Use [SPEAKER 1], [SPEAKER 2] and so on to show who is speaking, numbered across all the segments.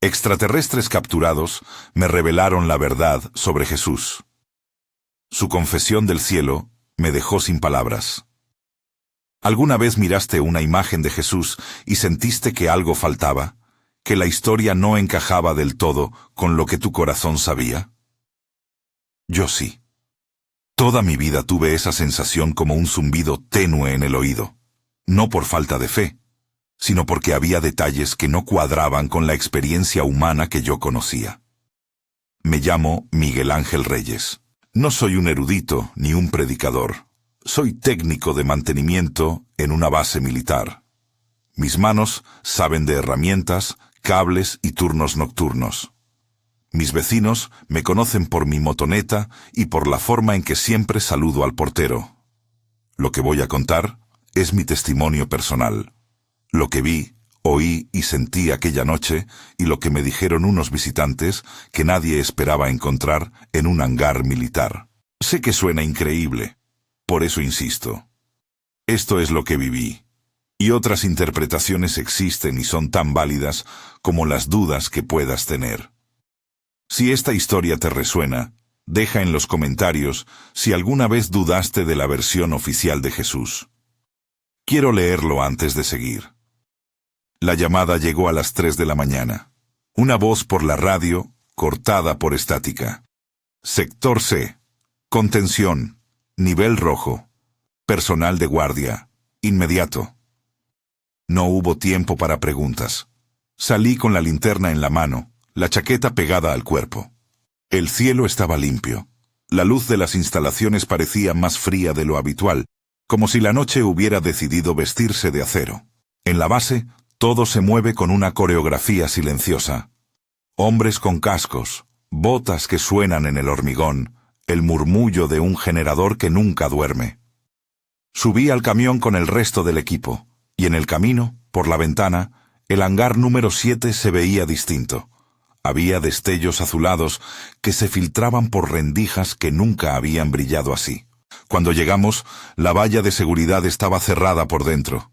[SPEAKER 1] Extraterrestres capturados me revelaron la verdad sobre Jesús. Su confesión del cielo me dejó sin palabras. ¿Alguna vez miraste una imagen de Jesús y sentiste que algo faltaba? ¿Que la historia no encajaba del todo con lo que tu corazón sabía? Yo sí. Toda mi vida tuve esa sensación como un zumbido tenue en el oído. No por falta de fe, sino porque había detalles que no cuadraban con la experiencia humana que yo conocía. Me llamo Miguel Ángel Reyes. No soy un erudito ni un predicador. Soy técnico de mantenimiento en una base militar. Mis manos saben de herramientas, cables y turnos nocturnos. Mis vecinos me conocen por mi motoneta y por la forma en que siempre saludo al portero. Lo que voy a contar es mi testimonio personal. Lo que vi, oí y sentí aquella noche y lo que me dijeron unos visitantes que nadie esperaba encontrar en un hangar militar. Sé que suena increíble, por eso insisto. Esto es lo que viví, y otras interpretaciones existen y son tan válidas como las dudas que puedas tener. Si esta historia te resuena, deja en los comentarios si alguna vez dudaste de la versión oficial de Jesús. Quiero leerlo antes de seguir. La llamada llegó a las 3 de la mañana. Una voz por la radio, cortada por estática. Sector C. Contención. Nivel rojo. Personal de guardia. Inmediato. No hubo tiempo para preguntas. Salí con la linterna en la mano, la chaqueta pegada al cuerpo. El cielo estaba limpio. La luz de las instalaciones parecía más fría de lo habitual, como si la noche hubiera decidido vestirse de acero. En la base, todo se mueve con una coreografía silenciosa. Hombres con cascos, botas que suenan en el hormigón, el murmullo de un generador que nunca duerme. Subí al camión con el resto del equipo, y en el camino, por la ventana, el hangar número 7 se veía distinto. Había destellos azulados que se filtraban por rendijas que nunca habían brillado así. Cuando llegamos, la valla de seguridad estaba cerrada por dentro.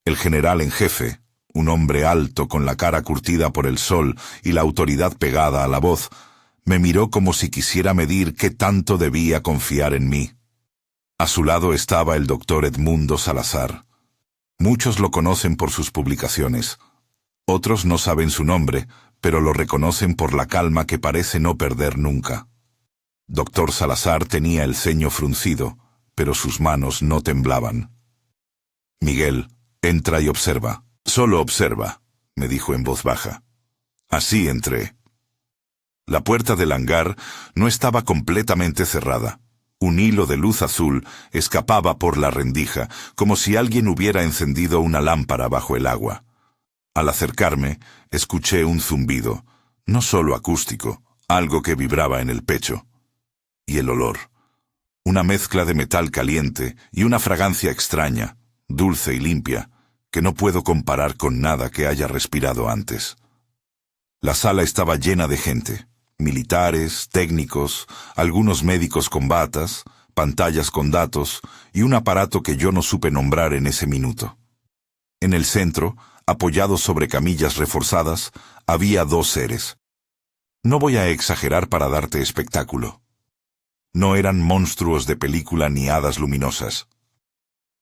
[SPEAKER 1] El general en jefe, un hombre alto con la cara curtida por el sol y la autoridad pegada a la voz, me miró como si quisiera medir qué tanto debía confiar en mí. A su lado estaba el doctor Edmundo Salazar. Muchos lo conocen por sus publicaciones. Otros no saben su nombre, pero lo reconocen por la calma que parece no perder nunca. Doctor Salazar tenía el ceño fruncido, pero sus manos no temblaban. Miguel, entra y observa. Solo observa, me dijo en voz baja. Así entré. La puerta del hangar no estaba completamente cerrada. Un hilo de luz azul escapaba por la rendija, como si alguien hubiera encendido una lámpara bajo el agua. Al acercarme, escuché un zumbido, no solo acústico, algo que vibraba en el pecho. Y el olor. Una mezcla de metal caliente y una fragancia extraña, dulce y limpia, que no puedo comparar con nada que haya respirado antes. La sala estaba llena de gente. Militares, técnicos, algunos médicos con batas, pantallas con datos y un aparato que yo no supe nombrar en ese minuto. En el centro, apoyados sobre camillas reforzadas, había dos seres. No voy a exagerar para darte espectáculo. No eran monstruos de película ni hadas luminosas.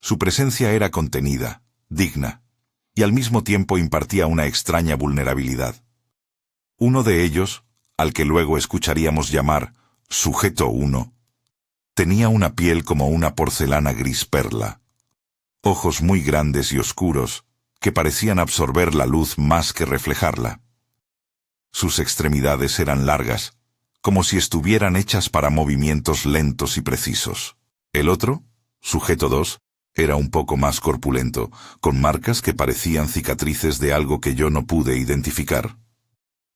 [SPEAKER 1] Su presencia era contenida, digna, y al mismo tiempo impartía una extraña vulnerabilidad. Uno de ellos, al que luego escucharíamos llamar Sujeto 1, tenía una piel como una porcelana gris perla, ojos muy grandes y oscuros que parecían absorber la luz más que reflejarla. Sus extremidades eran largas, como si estuvieran hechas para movimientos lentos y precisos. El otro, Sujeto 2, era un poco más corpulento, con marcas que parecían cicatrices de algo que yo no pude identificar.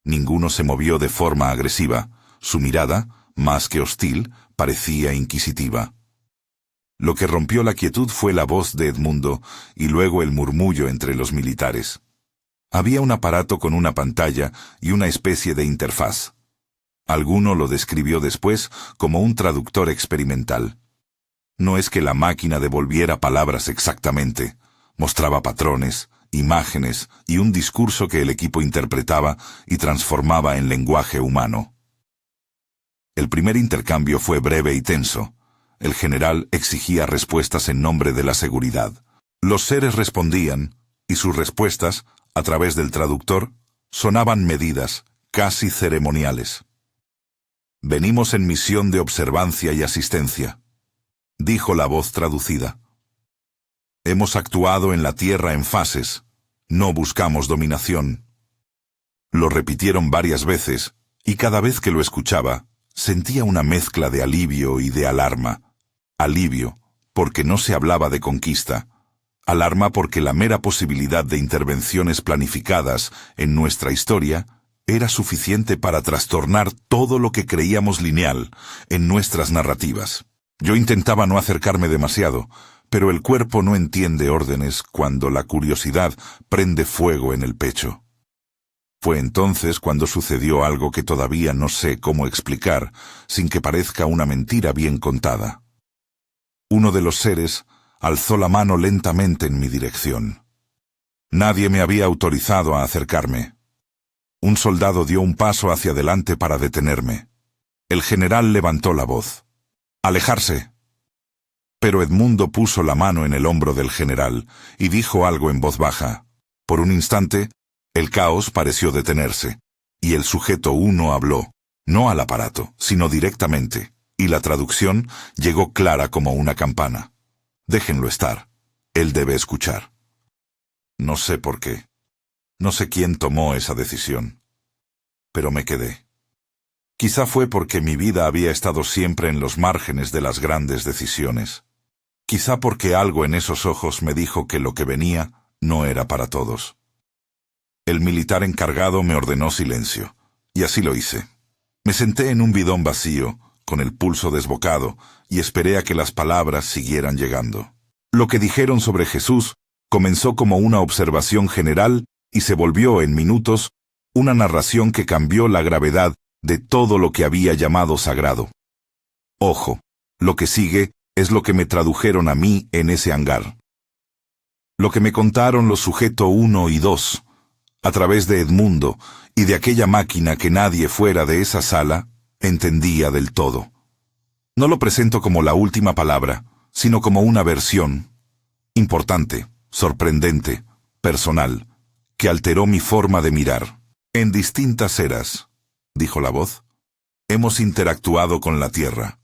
[SPEAKER 1] Ninguno se movió de forma agresiva. Su mirada, más que hostil, parecía inquisitiva. Lo que rompió la quietud fue la voz de Edmundo y luego el murmullo entre los militares. Había un aparato con una pantalla y una especie de interfaz. Alguno lo describió después como un traductor experimental. No es que la máquina devolviera palabras exactamente, mostraba patrones, imágenes y un discurso que el equipo interpretaba y transformaba en lenguaje humano. El primer intercambio fue breve y tenso. El general exigía respuestas en nombre de la seguridad. Los seres respondían, y sus respuestas, a través del traductor, sonaban medidas, casi ceremoniales. «Venimos en misión de observancia y asistencia», dijo la voz traducida. «Hemos actuado en la tierra en fases, no buscamos dominación». Lo repitieron varias veces, y cada vez que lo escuchaba, sentía una mezcla de alivio y de alarma. Alivio, porque no se hablaba de conquista. Alarma porque la mera posibilidad de intervenciones planificadas en nuestra historia era suficiente para trastornar todo lo que creíamos lineal en nuestras narrativas. Yo intentaba no acercarme demasiado, pero el cuerpo no entiende órdenes cuando la curiosidad prende fuego en el pecho. Fue entonces cuando sucedió algo que todavía no sé cómo explicar, sin que parezca una mentira bien contada. Uno de los seres alzó la mano lentamente en mi dirección. Nadie me había autorizado a acercarme. Un soldado dio un paso hacia adelante para detenerme. El general levantó la voz. «¡Alejarse!». Pero Edmundo puso la mano en el hombro del general y dijo algo en voz baja. Por un instante, el caos pareció detenerse, y el sujeto 1 habló, no al aparato, sino directamente, y la traducción llegó clara como una campana. «Déjenlo estar. Él debe escuchar». No sé por qué. No sé quién tomó esa decisión. Pero me quedé. Quizá fue porque mi vida había estado siempre en los márgenes de las grandes decisiones. Quizá porque algo en esos ojos me dijo que lo que venía no era para todos. El militar encargado me ordenó silencio, y así lo hice. Me senté en un bidón vacío, con el pulso desbocado, y esperé a que las palabras siguieran llegando. Lo que dijeron sobre Jesús comenzó como una observación general y se volvió, en minutos, una narración que cambió la gravedad de todo lo que había llamado sagrado. Ojo, lo que sigue es lo que me tradujeron a mí en ese hangar. Lo que me contaron los sujeto 1 y 2, a través de Edmundo y de aquella máquina que nadie fuera de esa sala entendía del todo. No lo presento como la última palabra, sino como una versión importante, sorprendente, personal, que alteró mi forma de mirar. «En distintas eras», dijo la voz, «hemos interactuado con la Tierra,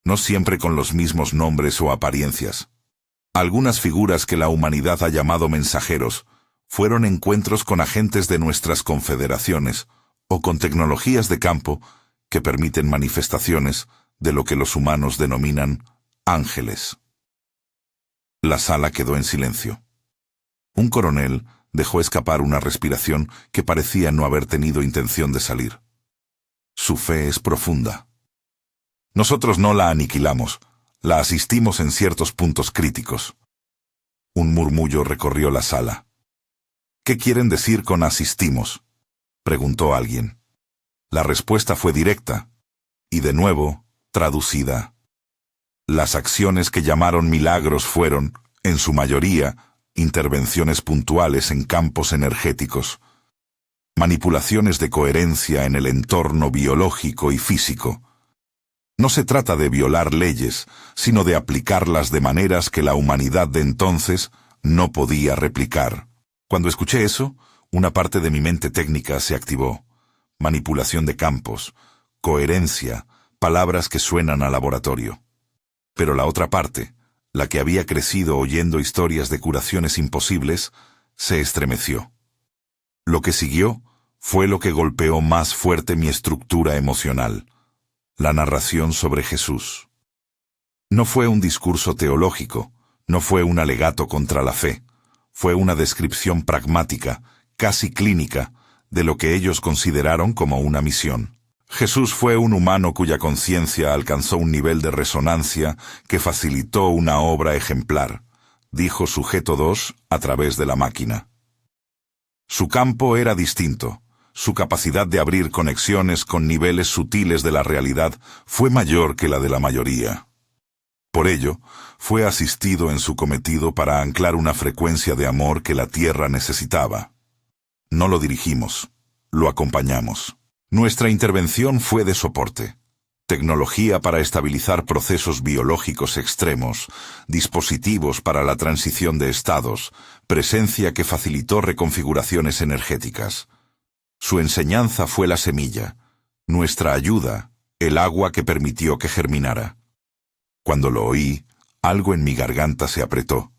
[SPEAKER 1] no siempre con los mismos nombres o apariencias. Algunas figuras que la humanidad ha llamado mensajeros fueron encuentros con agentes de nuestras confederaciones o con tecnologías de campo que permiten manifestaciones de lo que los humanos denominan ángeles». La sala quedó en silencio. Un coronel dejó escapar una respiración que parecía no haber tenido intención de salir. Su fe es profunda. Nosotros no la aniquilamos, la asistimos en ciertos puntos críticos. Un murmullo recorrió la sala. «¿Qué quieren decir con asistimos?», preguntó alguien. La respuesta fue directa, y de nuevo, traducida. Las acciones que llamaron milagros fueron, en su mayoría, intervenciones puntuales en campos energéticos, manipulaciones de coherencia en el entorno biológico y físico. No se trata de violar leyes, sino de aplicarlas de maneras que la humanidad de entonces no podía replicar. Cuando escuché eso, una parte de mi mente técnica se activó. Manipulación de campos, coherencia, palabras que suenan a laboratorio. Pero la otra parte, la que había crecido oyendo historias de curaciones imposibles, se estremeció. Lo que siguió fue lo que golpeó más fuerte mi estructura emocional: la narración sobre Jesús. No fue un discurso teológico, no fue un alegato contra la fe, fue una descripción pragmática, casi clínica, de lo que ellos consideraron como una misión. Jesús fue un humano cuya conciencia alcanzó un nivel de resonancia que facilitó una obra ejemplar, dijo sujeto 2 a través de la máquina. Su campo era distinto. Su capacidad de abrir conexiones con niveles sutiles de la realidad fue mayor que la de la mayoría. Por ello, fue asistido en su cometido para anclar una frecuencia de amor que la Tierra necesitaba. No lo dirigimos, lo acompañamos. Nuestra intervención fue de soporte. Tecnología para estabilizar procesos biológicos extremos, dispositivos para la transición de estados, presencia que facilitó reconfiguraciones energéticas. Su enseñanza fue la semilla, nuestra ayuda, el agua que permitió que germinara. Cuando lo oí, algo en mi garganta se apretó.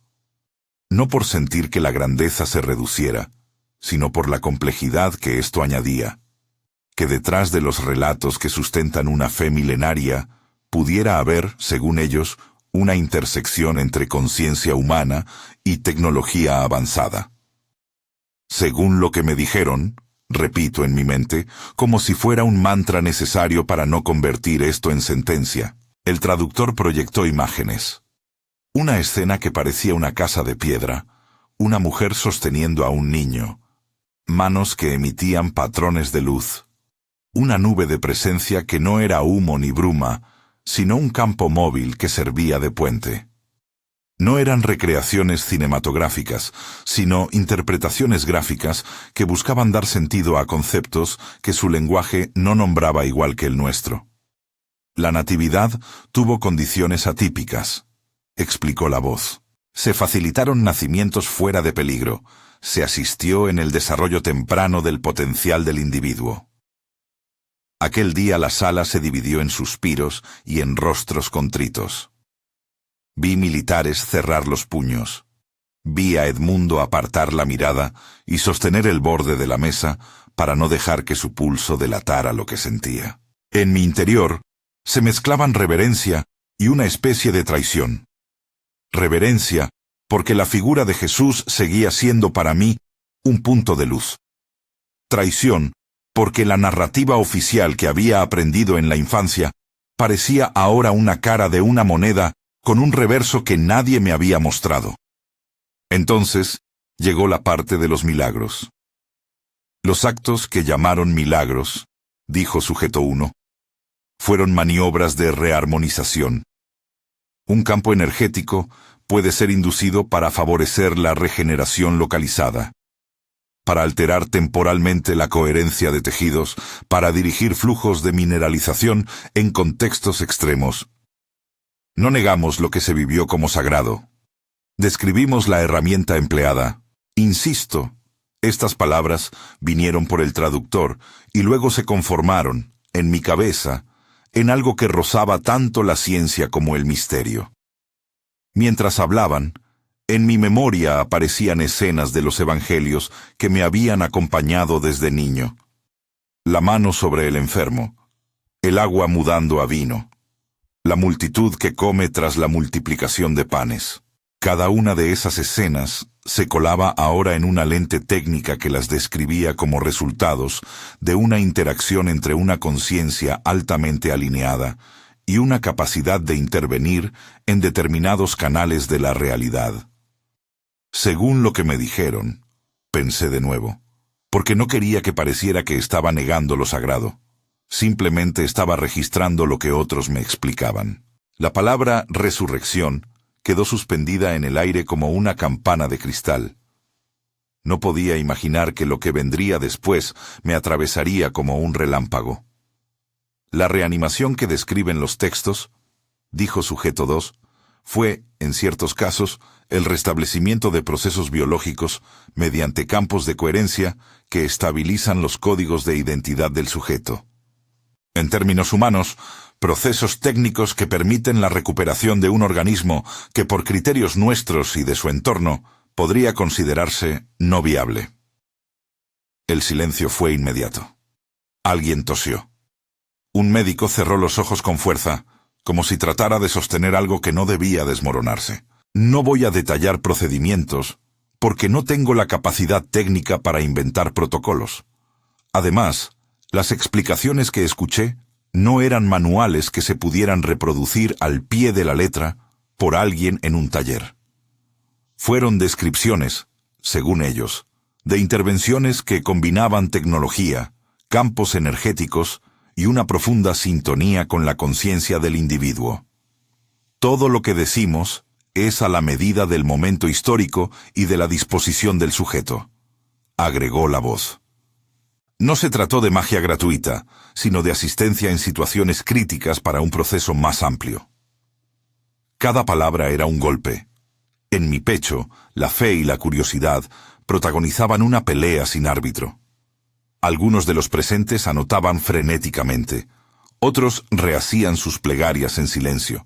[SPEAKER 1] No por sentir que la grandeza se reduciera, sino por la complejidad que esto añadía. Que detrás de los relatos que sustentan una fe milenaria, pudiera haber, según ellos, una intersección entre conciencia humana y tecnología avanzada. Según lo que me dijeron, repito en mi mente, como si fuera un mantra necesario para no convertir esto en sentencia, el traductor proyectó imágenes. Una escena que parecía una casa de piedra, una mujer sosteniendo a un niño, manos que emitían patrones de luz, una nube de presencia que no era humo ni bruma, sino un campo móvil que servía de puente. No eran recreaciones cinematográficas, sino interpretaciones gráficas que buscaban dar sentido a conceptos que su lenguaje no nombraba igual que el nuestro. La natividad tuvo condiciones atípicas, explicó la voz. Se facilitaron nacimientos fuera de peligro, se asistió en el desarrollo temprano del potencial del individuo. Aquel día la sala se dividió en suspiros y en rostros contritos. Vi militares cerrar los puños. Vi a Edmundo apartar la mirada y sostener el borde de la mesa para no dejar que su pulso delatara lo que sentía. En mi interior se mezclaban reverencia y una especie de traición. Reverencia porque la figura de Jesús seguía siendo para mí un punto de luz. Traición porque la narrativa oficial que había aprendido en la infancia parecía ahora una cara de una moneda con un reverso que nadie me había mostrado. Entonces llegó la parte de los milagros. Los actos que llamaron milagros, dijo sujeto 1, fueron maniobras de rearmonización. Un campo energético puede ser inducido para favorecer la regeneración localizada, para alterar temporalmente la coherencia de tejidos, para dirigir flujos de mineralización en contextos extremos. No negamos lo que se vivió como sagrado. Describimos la herramienta empleada. Insisto, estas palabras vinieron por el traductor y luego se conformaron, en mi cabeza, en algo que rozaba tanto la ciencia como el misterio. Mientras hablaban, en mi memoria aparecían escenas de los evangelios que me habían acompañado desde niño. La mano sobre el enfermo, el agua mudando a vino, la multitud que come tras la multiplicación de panes. Cada una de esas escenas se colaba ahora en una lente técnica que las describía como resultados de una interacción entre una conciencia altamente alineada y una capacidad de intervenir en determinados canales de la realidad. Según lo que me dijeron, pensé de nuevo, porque no quería que pareciera que estaba negando lo sagrado. Simplemente estaba registrando lo que otros me explicaban. La palabra resurrección quedó suspendida en el aire como una campana de cristal. No podía imaginar que lo que vendría después me atravesaría como un relámpago. La reanimación que describen los textos, dijo sujeto 2, fue, en ciertos casos, el restablecimiento de procesos biológicos mediante campos de coherencia que estabilizan los códigos de identidad del sujeto. En términos humanos, procesos técnicos que permiten la recuperación de un organismo que por criterios nuestros y de su entorno podría considerarse no viable. El silencio fue inmediato. Alguien tosió. Un médico cerró los ojos con fuerza, como si tratara de sostener algo que no debía desmoronarse. No voy a detallar procedimientos, porque no tengo la capacidad técnica para inventar protocolos. Además, las explicaciones que escuché no eran manuales que se pudieran reproducir al pie de la letra por alguien en un taller. Fueron descripciones, según ellos, de intervenciones que combinaban tecnología, campos energéticos y una profunda sintonía con la conciencia del individuo. Todo lo que decimos es a la medida del momento histórico y de la disposición del sujeto, agregó la voz. No se trató de magia gratuita, sino de asistencia en situaciones críticas para un proceso más amplio. Cada palabra era un golpe. En mi pecho, la fe y la curiosidad protagonizaban una pelea sin árbitro. Algunos de los presentes anotaban frenéticamente, otros rehacían sus plegarias en silencio.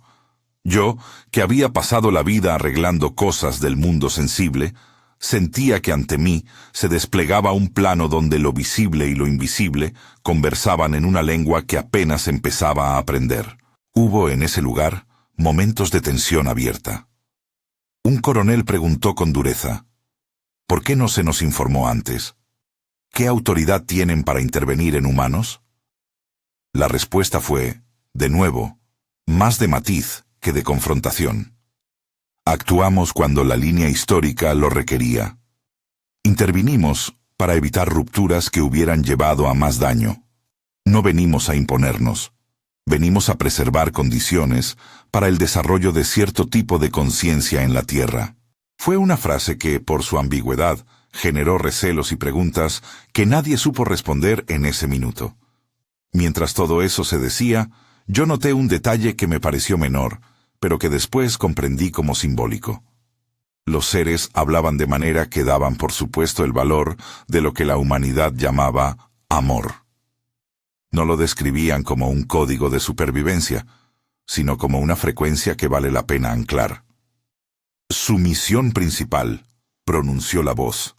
[SPEAKER 1] Yo, que había pasado la vida arreglando cosas del mundo sensible, sentía que ante mí se desplegaba un plano donde lo visible y lo invisible conversaban en una lengua que apenas empezaba a aprender. Hubo en ese lugar momentos de tensión abierta. Un coronel preguntó con dureza, ¿por qué no se nos informó antes? ¿Qué autoridad tienen para intervenir en humanos? La respuesta fue, de nuevo, más de matiz que de confrontación. Actuamos cuando la línea histórica lo requería. Intervinimos para evitar rupturas que hubieran llevado a más daño. No venimos a imponernos. Venimos a preservar condiciones para el desarrollo de cierto tipo de conciencia en la Tierra. Fue una frase que, por su ambigüedad, generó recelos y preguntas que nadie supo responder en ese minuto. Mientras todo eso se decía, yo noté un detalle que me pareció menor, pero que después comprendí como simbólico. Los seres hablaban de manera que daban por supuesto el valor de lo que la humanidad llamaba amor. No lo describían como un código de supervivencia, sino como una frecuencia que vale la pena anclar. Su misión principal, pronunció la voz,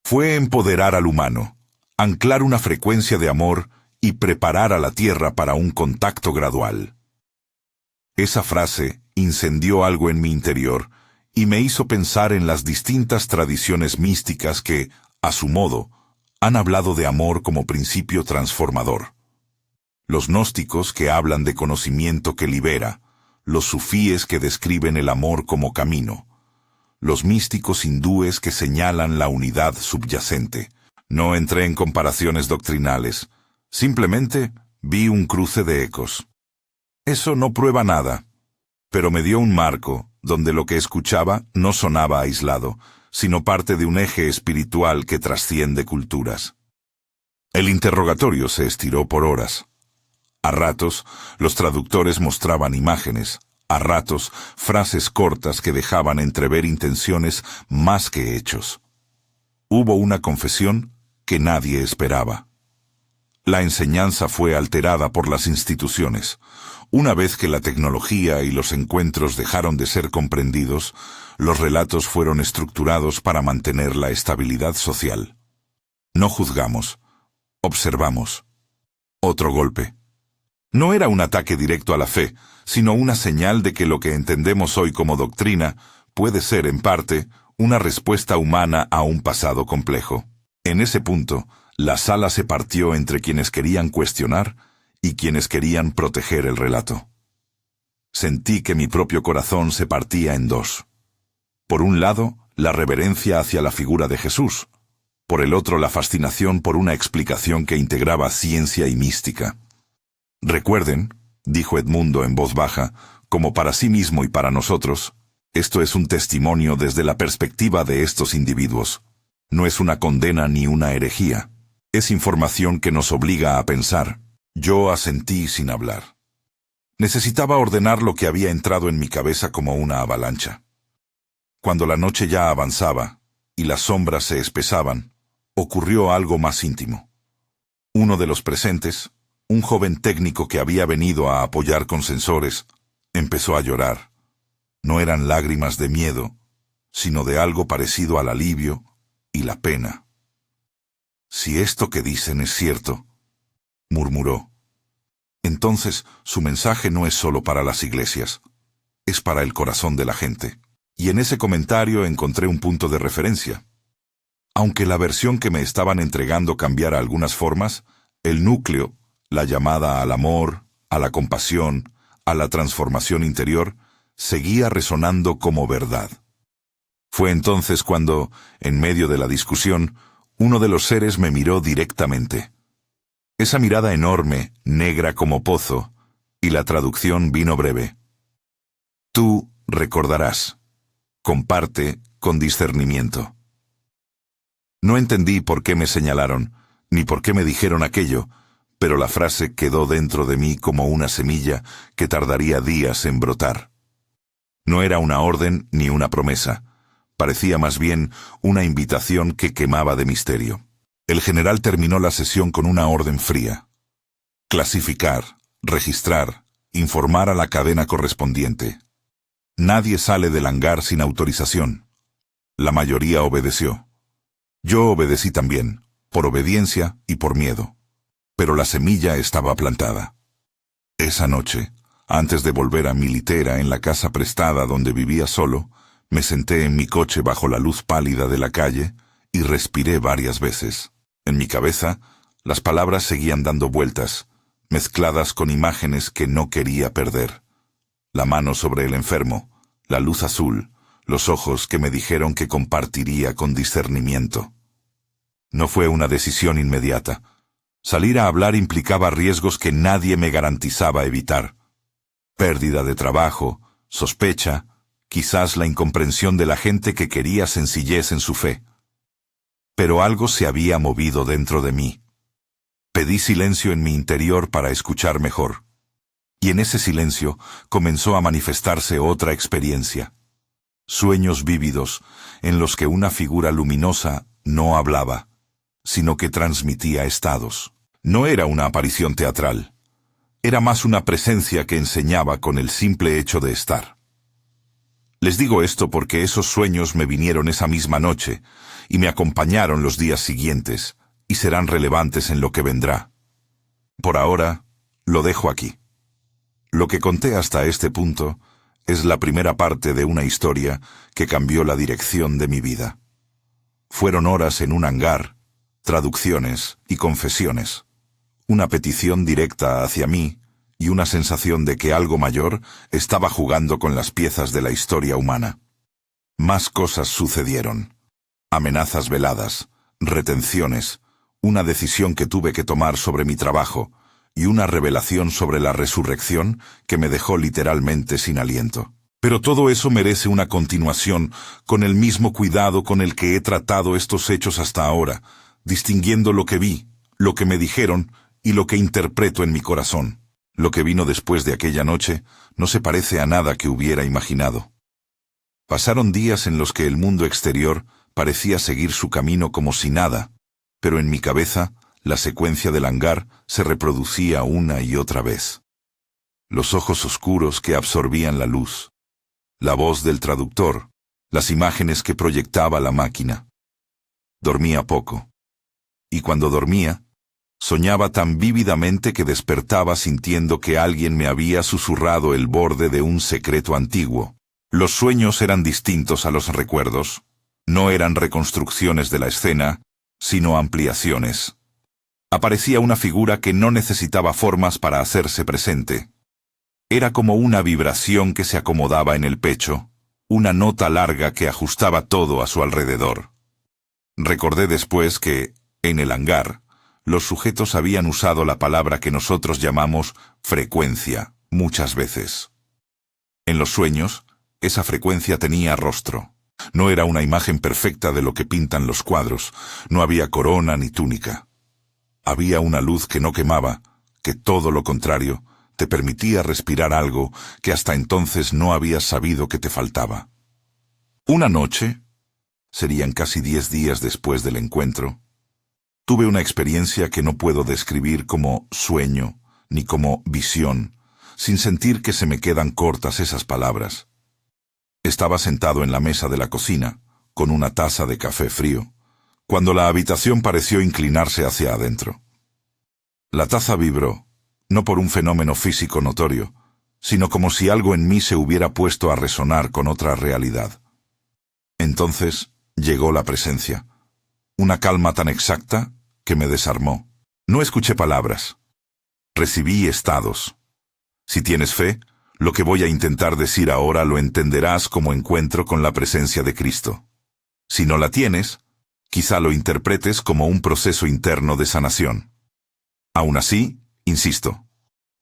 [SPEAKER 1] fue empoderar al humano, anclar una frecuencia de amor y preparar a la Tierra para un contacto gradual. Esa frase incendió algo en mi interior y me hizo pensar en las distintas tradiciones místicas que, a su modo, han hablado de amor como principio transformador. Los gnósticos que hablan de conocimiento que libera, los sufíes que describen el amor como camino, los místicos hindúes que señalan la unidad subyacente. No entré en comparaciones doctrinales, simplemente vi un cruce de ecos. Eso no prueba nada, pero me dio un marco donde lo que escuchaba no sonaba aislado, sino parte de un eje espiritual que trasciende culturas. El interrogatorio se estiró por horas. A ratos, los traductores mostraban imágenes, a ratos, frases cortas que dejaban entrever intenciones más que hechos. Hubo una confesión que nadie esperaba. La enseñanza fue alterada por las instituciones. Una vez que la tecnología y los encuentros dejaron de ser comprendidos, los relatos fueron estructurados para mantener la estabilidad social. No juzgamos, observamos. Otro golpe. No era un ataque directo a la fe, sino una señal de que lo que entendemos hoy como doctrina puede ser, en parte, una respuesta humana a un pasado complejo. En ese punto, la sala se partió entre quienes querían cuestionar y quienes querían proteger el relato. Sentí que mi propio corazón se partía en dos. Por un lado, la reverencia hacia la figura de Jesús. Por el otro, la fascinación por una explicación que integraba ciencia y mística. Recuerden, dijo Edmundo en voz baja, como para sí mismo y para nosotros, esto es un testimonio desde la perspectiva de estos individuos. No es una condena ni una herejía. Es información que nos obliga a pensar. Yo asentí sin hablar. Necesitaba ordenar lo que había entrado en mi cabeza como una avalancha. Cuando la noche ya avanzaba y las sombras se espesaban, ocurrió algo más íntimo. Uno de los presentes, un joven técnico que había venido a apoyar con sensores, empezó a llorar. No eran lágrimas de miedo, sino de algo parecido al alivio y la pena. Si esto que dicen es cierto, murmuró, entonces su mensaje no es solo para las iglesias, es para el corazón de la gente. Y en ese comentario encontré un punto de referencia. Aunque la versión que me estaban entregando cambiara algunas formas, el núcleo, la llamada al amor, a la compasión, a la transformación interior, seguía resonando como verdad. Fue entonces cuando, en medio de la discusión, uno de los seres me miró directamente. Esa mirada enorme, negra como pozo, y la traducción vino breve. Tú recordarás. Comparte con discernimiento. No entendí por qué me señalaron, ni por qué me dijeron aquello, pero la frase quedó dentro de mí como una semilla que tardaría días en brotar. No era una orden ni una promesa. Parecía más bien una invitación que quemaba de misterio. El general terminó la sesión con una orden fría. Clasificar, registrar, informar a la cadena correspondiente. Nadie sale del hangar sin autorización. La mayoría obedeció. Yo obedecí también, por obediencia y por miedo. Pero la semilla estaba plantada. Esa noche, antes de volver a mi litera en la casa prestada donde vivía solo, me senté en mi coche bajo la luz pálida de la calle y respiré varias veces. En mi cabeza, las palabras seguían dando vueltas, mezcladas con imágenes que no quería perder. La mano sobre el enfermo, la luz azul, los ojos que me dijeron que compartiría con discernimiento. No fue una decisión inmediata. Salir a hablar implicaba riesgos que nadie me garantizaba evitar. Pérdida de trabajo, sospecha, quizás la incomprensión de la gente que quería sencillez en su fe. Pero algo se había movido dentro de mí. Pedí silencio en mi interior para escuchar mejor. Y en ese silencio comenzó a manifestarse otra experiencia. Sueños vívidos en los que una figura luminosa no hablaba, sino que transmitía estados. No era una aparición teatral. Era más una presencia que enseñaba con el simple hecho de estar. Les digo esto porque esos sueños me vinieron esa misma noche y me acompañaron los días siguientes y serán relevantes en lo que vendrá. Por ahora, lo dejo aquí. Lo que conté hasta este punto es la primera parte de una historia que cambió la dirección de mi vida. Fueron horas en un hangar, traducciones y confesiones, una petición directa hacia mí y una sensación de que algo mayor estaba jugando con las piezas de la historia humana. Más cosas sucedieron. Amenazas veladas, retenciones, una decisión que tuve que tomar sobre mi trabajo y una revelación sobre la resurrección que me dejó literalmente sin aliento. Pero todo eso merece una continuación con el mismo cuidado con el que he tratado estos hechos hasta ahora, distinguiendo lo que vi, lo que me dijeron y lo que interpreto en mi corazón. Lo que vino después de aquella noche no se parece a nada que hubiera imaginado. Pasaron días en los que el mundo exterior parecía seguir su camino como si nada, pero en mi cabeza la secuencia del hangar se reproducía una y otra vez. Los ojos oscuros que absorbían la luz, la voz del traductor, las imágenes que proyectaba la máquina. Dormía poco. Y cuando dormía, soñaba tan vívidamente que despertaba sintiendo que alguien me había susurrado el borde de un secreto antiguo. Los sueños eran distintos a los recuerdos. No eran reconstrucciones de la escena, sino ampliaciones. Aparecía una figura que no necesitaba formas para hacerse presente. Era como una vibración que se acomodaba en el pecho, una nota larga que ajustaba todo a su alrededor. Recordé después que, en el hangar, los sujetos habían usado la palabra que nosotros llamamos frecuencia muchas veces. En los sueños, esa frecuencia tenía rostro. No era una imagen perfecta de lo que pintan los cuadros, no había corona ni túnica. Había una luz que no quemaba, que todo lo contrario, te permitía respirar algo que hasta entonces no habías sabido que te faltaba. Una noche, serían casi 10 días después del encuentro, tuve una experiencia que no puedo describir como sueño ni como visión, sin sentir que se me quedan cortas esas palabras. Estaba sentado en la mesa de la cocina, con una taza de café frío, cuando la habitación pareció inclinarse hacia adentro. La taza vibró, no por un fenómeno físico notorio, sino como si algo en mí se hubiera puesto a resonar con otra realidad. Entonces llegó la presencia, una calma tan exacta que me desarmó. No escuché palabras. Recibí estados. Si tienes fe, lo que voy a intentar decir ahora lo entenderás como encuentro con la presencia de Cristo. Si no la tienes, quizá lo interpretes como un proceso interno de sanación. Aún así, insisto,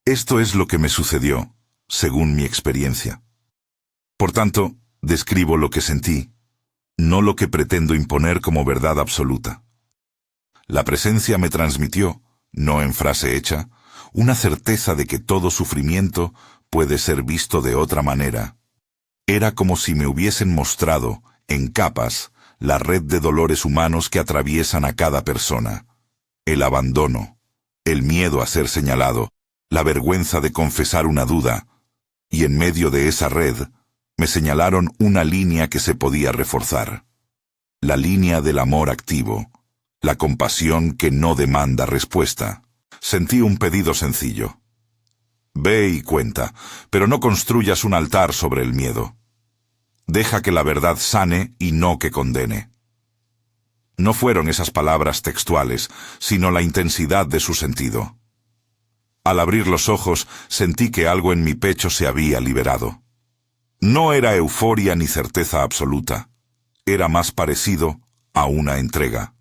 [SPEAKER 1] esto es lo que me sucedió, según mi experiencia. Por tanto, describo lo que sentí, no lo que pretendo imponer como verdad absoluta. La presencia me transmitió, no en frase hecha, una certeza de que todo sufrimiento puede ser visto de otra manera. Era como si me hubiesen mostrado, en capas, la red de dolores humanos que atraviesan a cada persona. El abandono, el miedo a ser señalado, la vergüenza de confesar una duda, y en medio de esa red, me señalaron una línea que se podía reforzar. La línea del amor activo, la compasión que no demanda respuesta. Sentí un pedido sencillo. Ve y cuenta, pero no construyas un altar sobre el miedo. Deja que la verdad sane y no que condene. No fueron esas palabras textuales, sino la intensidad de su sentido. Al abrir los ojos, sentí que algo en mi pecho se había liberado. No era euforia ni certeza absoluta. Era más parecido a una entrega.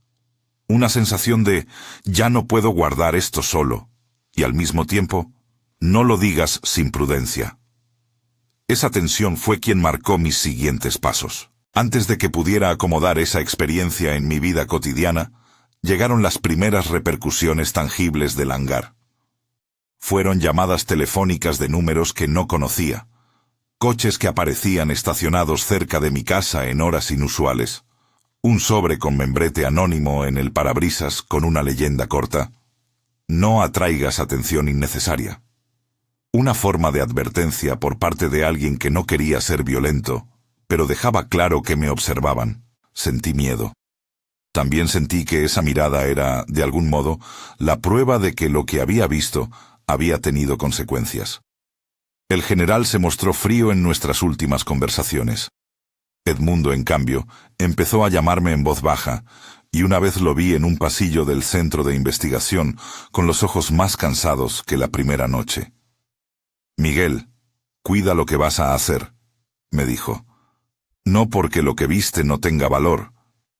[SPEAKER 1] Una sensación de, ya no puedo guardar esto solo, y al mismo tiempo, no lo digas sin prudencia. Esa tensión fue quien marcó mis siguientes pasos. Antes de que pudiera acomodar esa experiencia en mi vida cotidiana, llegaron las primeras repercusiones tangibles del hangar. Fueron llamadas telefónicas de números que no conocía, coches que aparecían estacionados cerca de mi casa en horas inusuales, un sobre con membrete anónimo en el parabrisas con una leyenda corta: no atraigas atención innecesaria. Una forma de advertencia por parte de alguien que no quería ser violento, pero dejaba claro que me observaban. Sentí miedo. También sentí que esa mirada era, de algún modo, la prueba de que lo que había visto había tenido consecuencias. El general se mostró frío en nuestras últimas conversaciones. Edmundo, en cambio, empezó a llamarme en voz baja, y una vez lo vi en un pasillo del centro de investigación, con los ojos más cansados que la primera noche. «Miguel, cuida lo que vas a hacer», me dijo. «No porque lo que viste no tenga valor,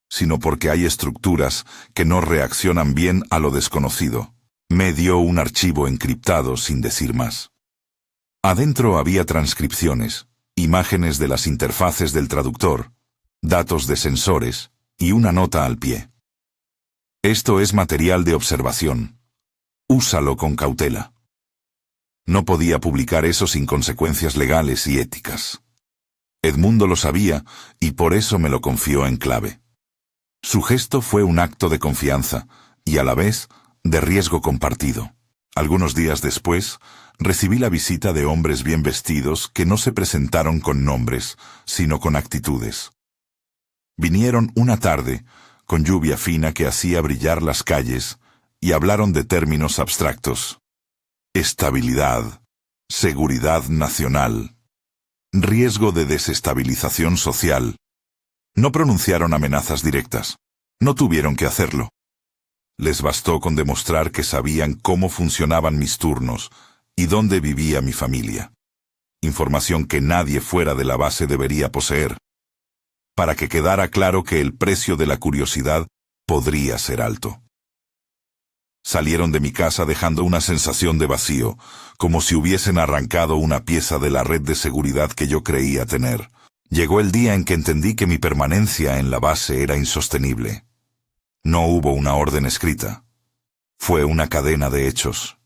[SPEAKER 1] sino porque hay estructuras que no reaccionan bien a lo desconocido». Me dio un archivo encriptado sin decir más. Adentro había transcripciones, imágenes de las interfaces del traductor, datos de sensores y una nota al pie. «Esto es material de observación. Úsalo con cautela». No podía publicar eso sin consecuencias legales y éticas. Edmundo lo sabía y por eso me lo confió en clave. Su gesto fue un acto de confianza y a la vez de riesgo compartido. Algunos días después, recibí la visita de hombres bien vestidos que no se presentaron con nombres, sino con actitudes. Vinieron una tarde, con lluvia fina que hacía brillar las calles, y hablaron de términos abstractos. Estabilidad, seguridad nacional, riesgo de desestabilización social. No pronunciaron amenazas directas. No tuvieron que hacerlo. Les bastó con demostrar que sabían cómo funcionaban mis turnos y dónde vivía mi familia. Información que nadie fuera de la base debería poseer, para que quedara claro que el precio de la curiosidad podría ser alto. Salieron de mi casa dejando una sensación de vacío, como si hubiesen arrancado una pieza de la red de seguridad que yo creía tener. Llegó el día en que entendí que mi permanencia en la base era insostenible. No hubo una orden escrita. Fue una cadena de hechos.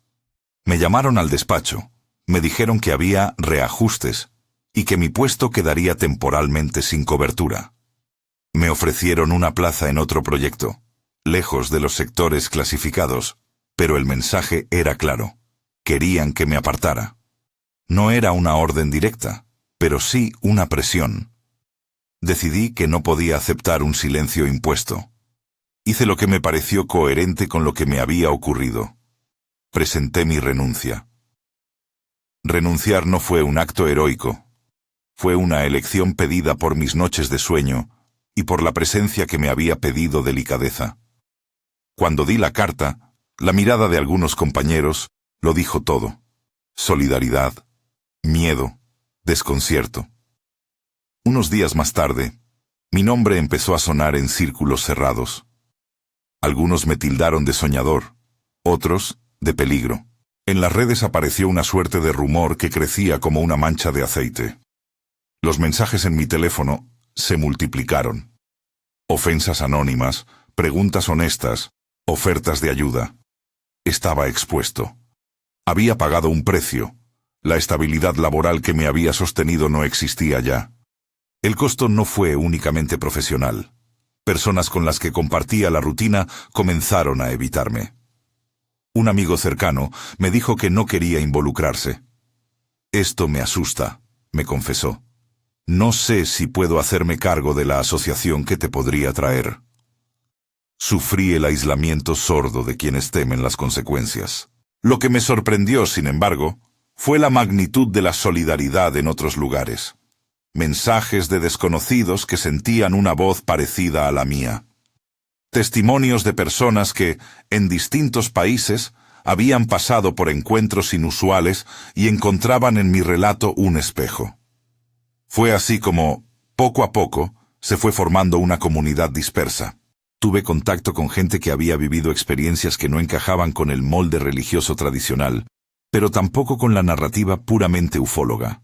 [SPEAKER 1] Me llamaron al despacho. Me dijeron que había reajustes y que mi puesto quedaría temporalmente sin cobertura. Me ofrecieron una plaza en otro proyecto, lejos de los sectores clasificados, pero el mensaje era claro. Querían que me apartara. No era una orden directa, pero sí una presión. Decidí que no podía aceptar un silencio impuesto. Hice lo que me pareció coherente con lo que me había ocurrido. Presenté mi renuncia. Renunciar no fue un acto heroico. Fue una elección pedida por mis noches de sueño y por la presencia que me había pedido delicadeza. Cuando di la carta, la mirada de algunos compañeros lo dijo todo. Solidaridad, miedo, desconcierto. Unos días más tarde, mi nombre empezó a sonar en círculos cerrados. Algunos me tildaron de soñador, otros de peligro. En las redes apareció una suerte de rumor que crecía como una mancha de aceite. Los mensajes en mi teléfono se multiplicaron. Ofensas anónimas, preguntas honestas, ofertas de ayuda. Estaba expuesto. Había pagado un precio. La estabilidad laboral que me había sostenido no existía ya. El costo no fue únicamente profesional. Personas con las que compartía la rutina comenzaron a evitarme. Un amigo cercano me dijo que no quería involucrarse. «Esto me asusta», me confesó. «No sé si puedo hacerme cargo de la asociación que te podría traer». Sufrí el aislamiento sordo de quienes temen las consecuencias. Lo que me sorprendió, sin embargo, fue la magnitud de la solidaridad en otros lugares. Mensajes de desconocidos que sentían una voz parecida a la mía. Testimonios de personas que, en distintos países, habían pasado por encuentros inusuales y encontraban en mi relato un espejo. Fue así como, poco a poco, se fue formando una comunidad dispersa. Tuve contacto con gente que había vivido experiencias que no encajaban con el molde religioso tradicional, pero tampoco con la narrativa puramente ufóloga.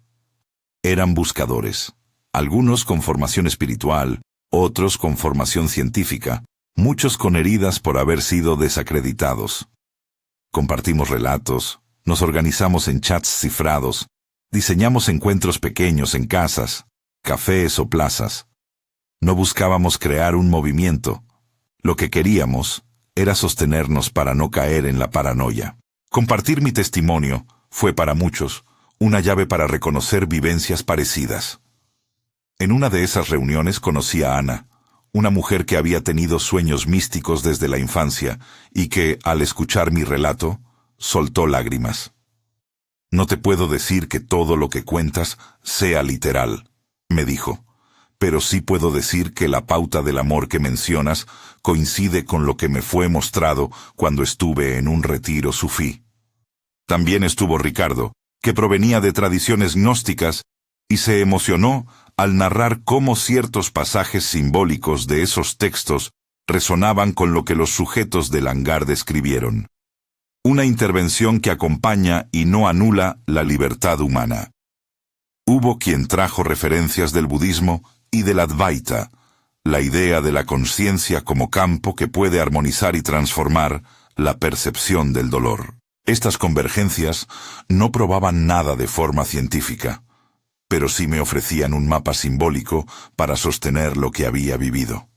[SPEAKER 1] Eran buscadores, algunos con formación espiritual, otros con formación científica, muchos con heridas por haber sido desacreditados. Compartimos relatos, nos organizamos en chats cifrados, diseñamos encuentros pequeños en casas, cafés o plazas. No buscábamos crear un movimiento. Lo que queríamos era sostenernos para no caer en la paranoia. Compartir mi testimonio fue para muchos una llave para reconocer vivencias parecidas. En una de esas reuniones conocí a Ana, una mujer que había tenido sueños místicos desde la infancia y que, al escuchar mi relato, soltó lágrimas. «No te puedo decir que todo lo que cuentas sea literal», me dijo, «pero sí puedo decir que la pauta del amor que mencionas coincide con lo que me fue mostrado cuando estuve en un retiro sufí». También estuvo Ricardo, que provenía de tradiciones gnósticas, y se emocionó al narrar cómo ciertos pasajes simbólicos de esos textos resonaban con lo que los sujetos del hangar describieron. Una intervención que acompaña y no anula la libertad humana. Hubo quien trajo referencias del budismo y del Advaita, la idea de la conciencia como campo que puede armonizar y transformar la percepción del dolor. Estas convergencias no probaban nada de forma científica, pero sí me ofrecían un mapa simbólico para sostener lo que había vivido.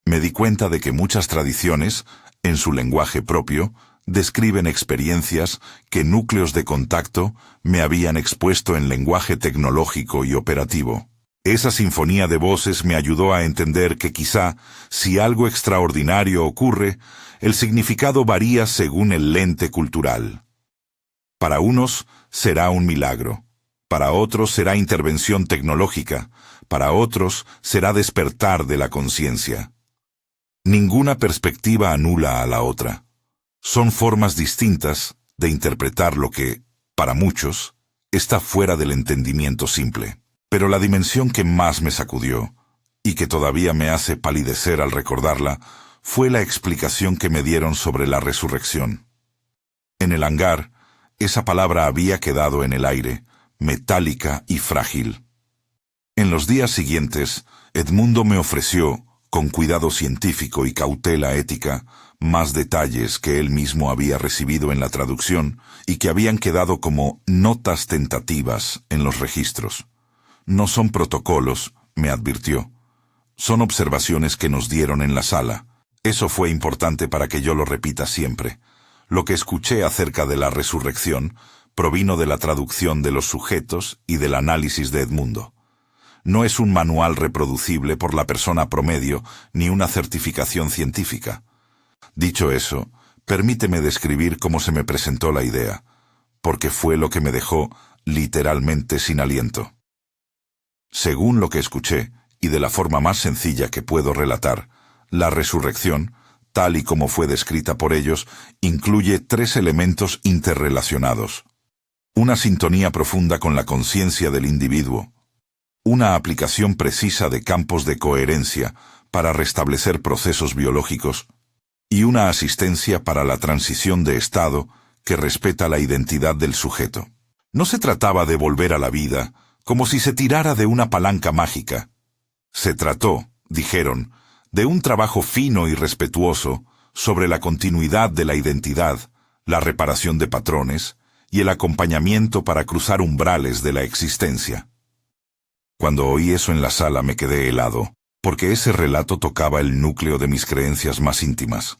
[SPEAKER 1] Me di cuenta de que muchas tradiciones, en su lenguaje propio, describen experiencias que núcleos de contacto me habían expuesto en lenguaje tecnológico y operativo. Esa sinfonía de voces me ayudó a entender que quizá, si algo extraordinario ocurre, el significado varía según el lente cultural. Para unos será un milagro, para otros será intervención tecnológica, para otros será despertar de la conciencia. Ninguna perspectiva anula a la otra. Son formas distintas de interpretar lo que, para muchos, está fuera del entendimiento simple. Pero la dimensión que más me sacudió, y que todavía me hace palidecer al recordarla, fue la explicación que me dieron sobre la resurrección. En el hangar, esa palabra había quedado en el aire, metálica y frágil. En los días siguientes, Edmundo me ofreció, con cuidado científico y cautela ética, más detalles que él mismo había recibido en la traducción y que habían quedado como notas tentativas en los registros. No son protocolos, me advirtió. Son observaciones que nos dieron en la sala. Eso fue importante para que yo lo repita siempre. Lo que escuché acerca de la resurrección provino de la traducción de los sujetos y del análisis de Edmundo. No es un manual reproducible por la persona promedio ni una certificación científica. Dicho eso, permíteme describir cómo se me presentó la idea, porque fue lo que me dejó literalmente sin aliento. Según lo que escuché, y de la forma más sencilla que puedo relatar, la resurrección, tal y como fue descrita por ellos, incluye 3 elementos interrelacionados. Una sintonía profunda con la conciencia del individuo, una aplicación precisa de campos de coherencia para restablecer procesos biológicos, y una asistencia para la transición de estado que respeta la identidad del sujeto. No se trataba de volver a la vida, como si se tirara de una palanca mágica. Se trató, dijeron, de un trabajo fino y respetuoso sobre la continuidad de la identidad, la reparación de patrones y el acompañamiento para cruzar umbrales de la existencia. Cuando oí eso en la sala me quedé helado, porque ese relato tocaba el núcleo de mis creencias más íntimas.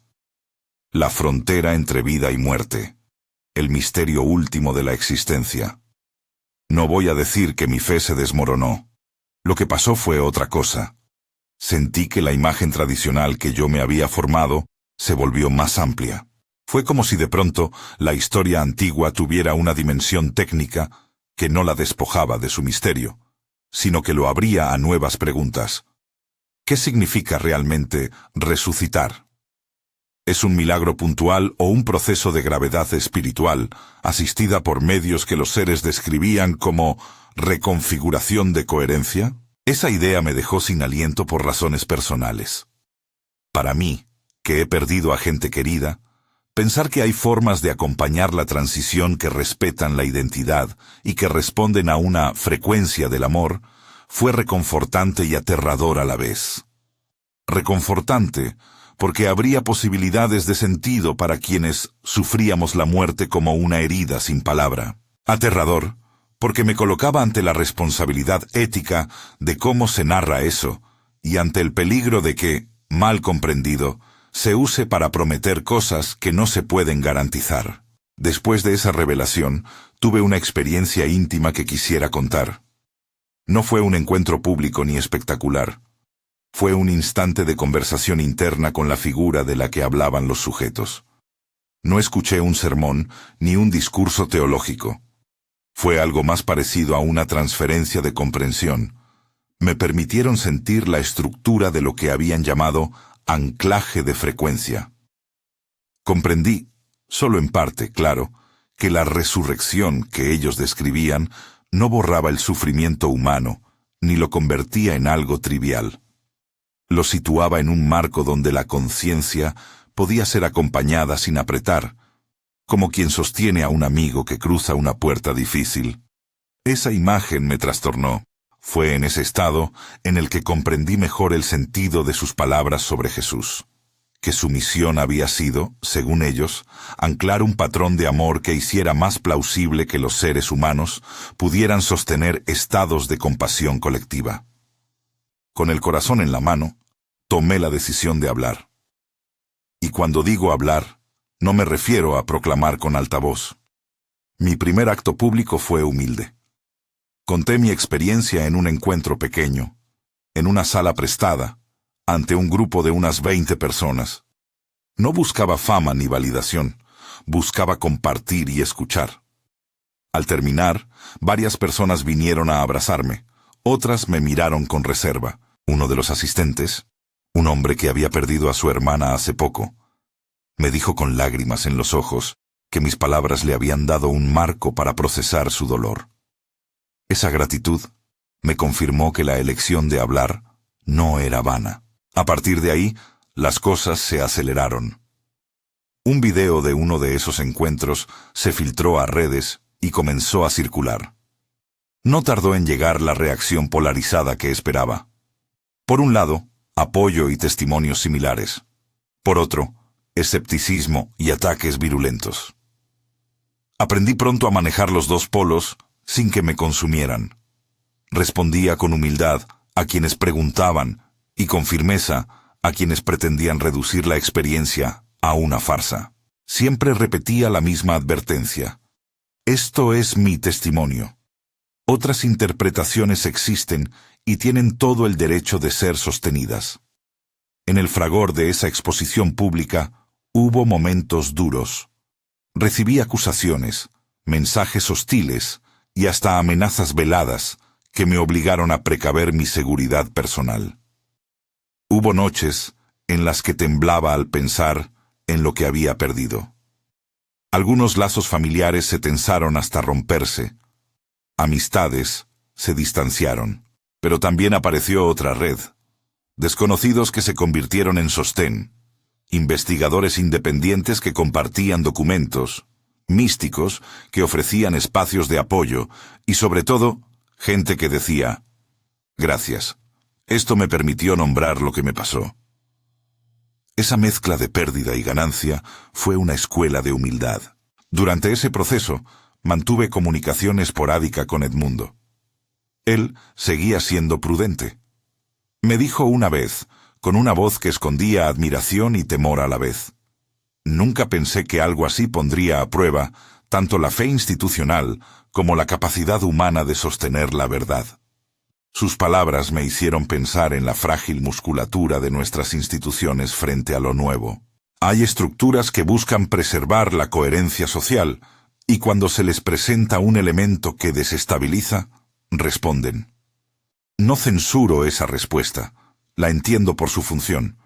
[SPEAKER 1] La frontera entre vida y muerte, el misterio último de la existencia. No voy a decir que mi fe se desmoronó. Lo que pasó fue otra cosa. Sentí que la imagen tradicional que yo me había formado se volvió más amplia. Fue como si de pronto la historia antigua tuviera una dimensión técnica que no la despojaba de su misterio, sino que lo abría a nuevas preguntas. ¿Qué significa realmente resucitar? ¿Es un milagro puntual o un proceso de gravedad espiritual, asistida por medios que los seres describían como reconfiguración de coherencia? Esa idea me dejó sin aliento por razones personales. Para mí, que he perdido a gente querida, pensar que hay formas de acompañar la transición que respetan la identidad y que responden a una frecuencia del amor, fue reconfortante y aterrador a la vez. Reconfortante, porque habría posibilidades de sentido para quienes sufríamos la muerte como una herida sin palabra. Aterrador, porque me colocaba ante la responsabilidad ética de cómo se narra eso, y ante el peligro de que, mal comprendido, se use para prometer cosas que no se pueden garantizar. Después de esa revelación, tuve una experiencia íntima que quisiera contar. No fue un encuentro público ni espectacular. Fue un instante de conversación interna con la figura de la que hablaban los sujetos. No escuché un sermón ni un discurso teológico. Fue algo más parecido a una transferencia de comprensión. Me permitieron sentir la estructura de lo que habían llamado anclaje de frecuencia. Comprendí, solo en parte, claro, que la resurrección que ellos describían no borraba el sufrimiento humano, ni lo convertía en algo trivial. Lo situaba en un marco donde la conciencia podía ser acompañada sin apretar, como quien sostiene a un amigo que cruza una puerta difícil. Esa imagen me trastornó. Fue en ese estado en el que comprendí mejor el sentido de sus palabras sobre Jesús, que su misión había sido, según ellos, anclar un patrón de amor que hiciera más plausible que los seres humanos pudieran sostener estados de compasión colectiva. Con el corazón en la mano, tomé la decisión de hablar. Y cuando digo hablar, no me refiero a proclamar con alta voz. Mi primer acto público fue humilde. Conté mi experiencia en un encuentro pequeño, en una sala prestada, ante un grupo de unas 20 personas. No buscaba fama ni validación, buscaba compartir y escuchar. Al terminar, varias personas vinieron a abrazarme, otras me miraron con reserva. Uno de los asistentes, un hombre que había perdido a su hermana hace poco, me dijo con lágrimas en los ojos que mis palabras le habían dado un marco para procesar su dolor. Esa gratitud me confirmó que la elección de hablar no era vana. A partir de ahí, las cosas se aceleraron. Un video de uno de esos encuentros se filtró a redes y comenzó a circular. No tardó en llegar la reacción polarizada que esperaba. Por un lado, apoyo y testimonios similares. Por otro, escepticismo y ataques virulentos. Aprendí pronto a manejar los dos polos sin que me consumieran. Respondía con humildad a quienes preguntaban y con firmeza a quienes pretendían reducir la experiencia a una farsa. Siempre repetía la misma advertencia. Esto es mi testimonio. Otras interpretaciones existen y tienen todo el derecho de ser sostenidas. En el fragor de esa exposición pública hubo momentos duros. Recibí acusaciones, mensajes hostiles y hasta amenazas veladas que me obligaron a precaver mi seguridad personal. Hubo noches en las que temblaba al pensar en lo que había perdido. Algunos lazos familiares se tensaron hasta romperse. Amistades se distanciaron, pero también apareció otra red. Desconocidos que se convirtieron en sostén, investigadores independientes que compartían documentos, místicos que ofrecían espacios de apoyo y, sobre todo, Gente que decía, gracias, esto me permitió nombrar lo que me pasó. Esa mezcla de pérdida y ganancia fue una escuela de humildad. Durante ese proceso, mantuve comunicación esporádica con Edmundo. Él seguía siendo prudente. Me dijo una vez, con una voz que escondía admiración y temor a la vez. Nunca pensé que algo así pondría a prueba tanto la fe institucional como la capacidad humana de sostener la verdad. Sus palabras me hicieron pensar en la frágil musculatura de nuestras instituciones frente a lo nuevo. Hay estructuras que buscan preservar la coherencia social, y cuando se les presenta un elemento que desestabiliza, responden. No censuro esa respuesta, la entiendo por su función,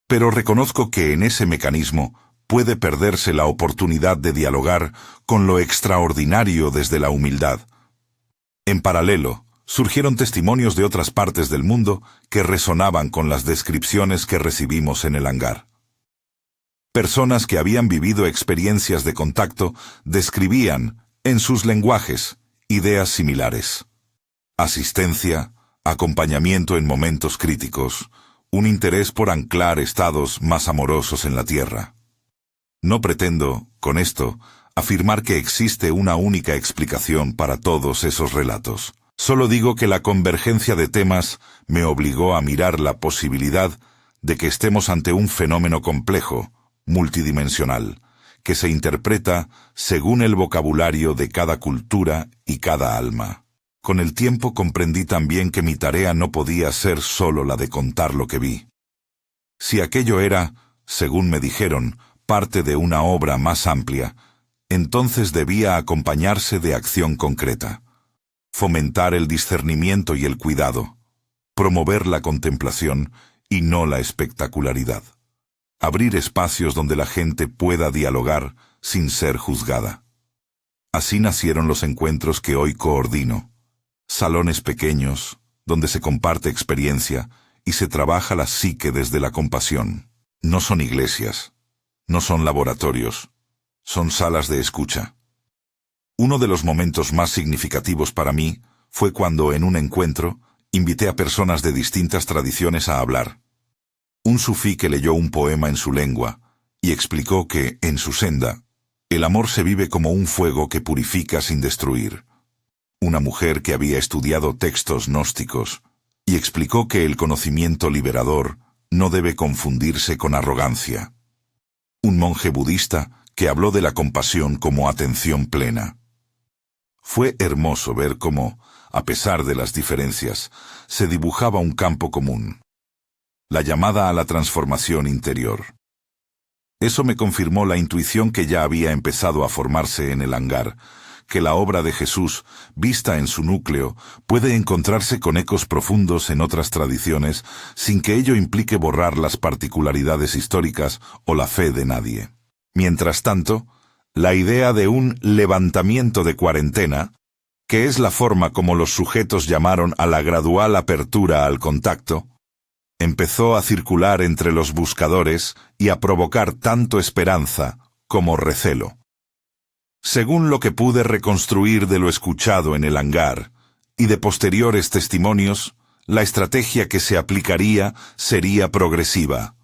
[SPEAKER 1] pero reconozco que en ese mecanismo puede perderse la oportunidad de dialogar con lo extraordinario desde la humildad. En paralelo, surgieron testimonios de otras partes del mundo que resonaban con las descripciones que recibimos en el hangar. Personas que habían vivido experiencias de contacto describían, en sus lenguajes, ideas similares. Asistencia, acompañamiento en momentos críticos, un interés por anclar estados más amorosos en la tierra. No pretendo, con esto, afirmar que existe una única explicación para todos esos relatos. Solo digo que la convergencia de temas me obligó a mirar la posibilidad de que estemos ante un fenómeno complejo, multidimensional, que se interpreta según el vocabulario de cada cultura y cada alma. Con el tiempo comprendí también que mi tarea no podía ser solo la de contar lo que vi. Si aquello era, según me dijeron, parte de una obra más amplia, entonces debía acompañarse de acción concreta. Fomentar el discernimiento y el cuidado, promover la contemplación y no la espectacularidad. Abrir espacios donde la gente pueda dialogar sin ser juzgada. Así nacieron los encuentros que hoy coordino. Salones pequeños, donde se comparte experiencia y se trabaja la psique desde la compasión. No son iglesias, no son laboratorios, son salas de escucha. Uno de los momentos más significativos para mí fue cuando en un encuentro invité a personas de distintas tradiciones a hablar. Un sufí que leyó un poema en su lengua y explicó que, en su senda, el amor se vive como un fuego que purifica sin destruir. Una mujer que había estudiado textos gnósticos y explicó que el conocimiento liberador no debe confundirse con arrogancia. Un monje budista que habló de la compasión como atención plena. Fue hermoso ver cómo, a pesar de las diferencias, se dibujaba un campo común. La llamada a la transformación interior. Eso me confirmó la intuición que ya había empezado a formarse en el hangar, que la obra de Jesús, vista en su núcleo, puede encontrarse con ecos profundos en otras tradiciones sin que ello implique borrar las particularidades históricas o la fe de nadie. Mientras tanto, la idea de un levantamiento de cuarentena, que es la forma como los sujetos llamaron a la gradual apertura al contacto, empezó a circular entre los buscadores y a provocar tanto esperanza como recelo. Según lo que pude reconstruir de lo escuchado en el hangar y de posteriores testimonios, la estrategia que se aplicaría sería progresiva.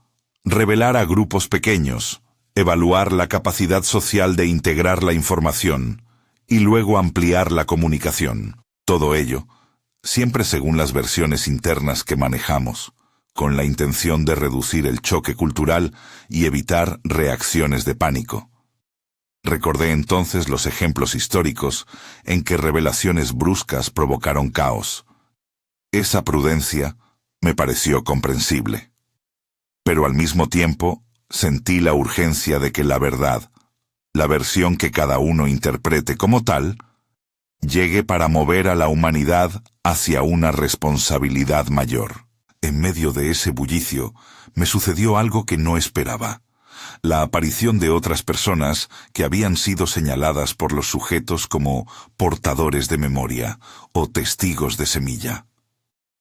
[SPEAKER 1] Revelar a grupos pequeños, evaluar la capacidad social de integrar la información y luego ampliar la comunicación. Todo ello, siempre según las versiones internas que manejamos, con la intención de reducir el choque cultural y evitar reacciones de pánico. Recordé entonces los ejemplos históricos en que revelaciones bruscas provocaron caos. Esa prudencia me pareció comprensible. Pero al mismo tiempo sentí la urgencia de que la verdad, la versión que cada uno interprete como tal, llegue para mover a la humanidad hacia una responsabilidad mayor. En medio de ese bullicio, me sucedió algo que no esperaba. La aparición de otras personas que habían sido señaladas por los sujetos como portadores de memoria o testigos de semilla.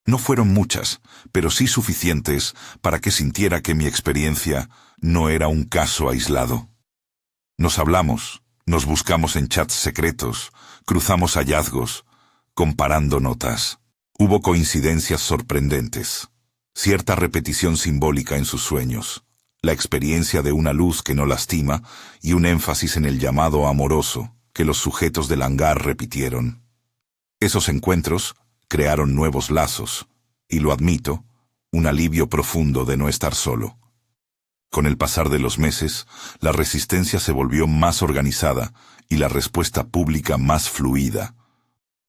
[SPEAKER 1] No fueron muchas, pero sí suficientes para que sintiera que mi experiencia no era un caso aislado. Nos hablamos, nos buscamos en chats secretos, cruzamos hallazgos, comparando notas. Hubo coincidencias sorprendentes, cierta repetición simbólica en sus sueños, la experiencia de una luz que no lastima y un énfasis en el llamado amoroso que los sujetos del hangar repitieron. Esos encuentros crearon nuevos lazos, y lo admito, un alivio profundo de no estar solo. Con el pasar de los meses, la resistencia se volvió más organizada y la respuesta pública más fluida.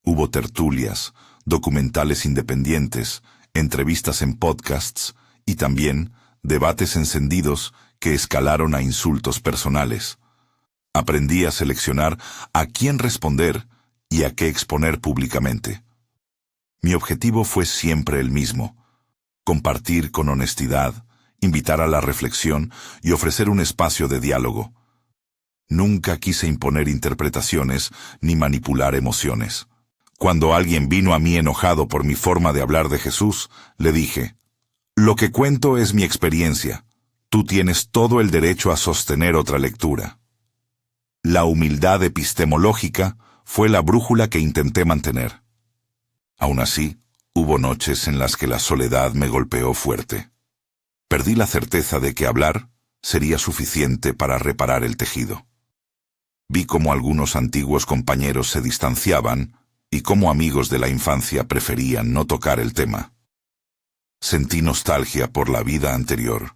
[SPEAKER 1] Hubo tertulias, documentales independientes, entrevistas en podcasts y también debates encendidos que escalaron a insultos personales. Aprendí a seleccionar a quién responder y a qué exponer públicamente. Mi objetivo fue siempre el mismo: compartir con honestidad, invitar a la reflexión y ofrecer un espacio de diálogo. Nunca quise imponer interpretaciones ni manipular emociones. Cuando alguien vino a mí enojado por mi forma de hablar de Jesús, le dije: lo que cuento es mi experiencia. Tú tienes todo el derecho a sostener otra lectura. La humildad epistemológica fue la brújula que intenté mantener. Aún así, hubo noches en las que la soledad me golpeó fuerte. Perdí la certeza de que hablar sería suficiente para reparar el tejido. Vi cómo algunos antiguos compañeros se distanciaban y cómo amigos de la infancia preferían no tocar el tema. Sentí nostalgia por la vida anterior,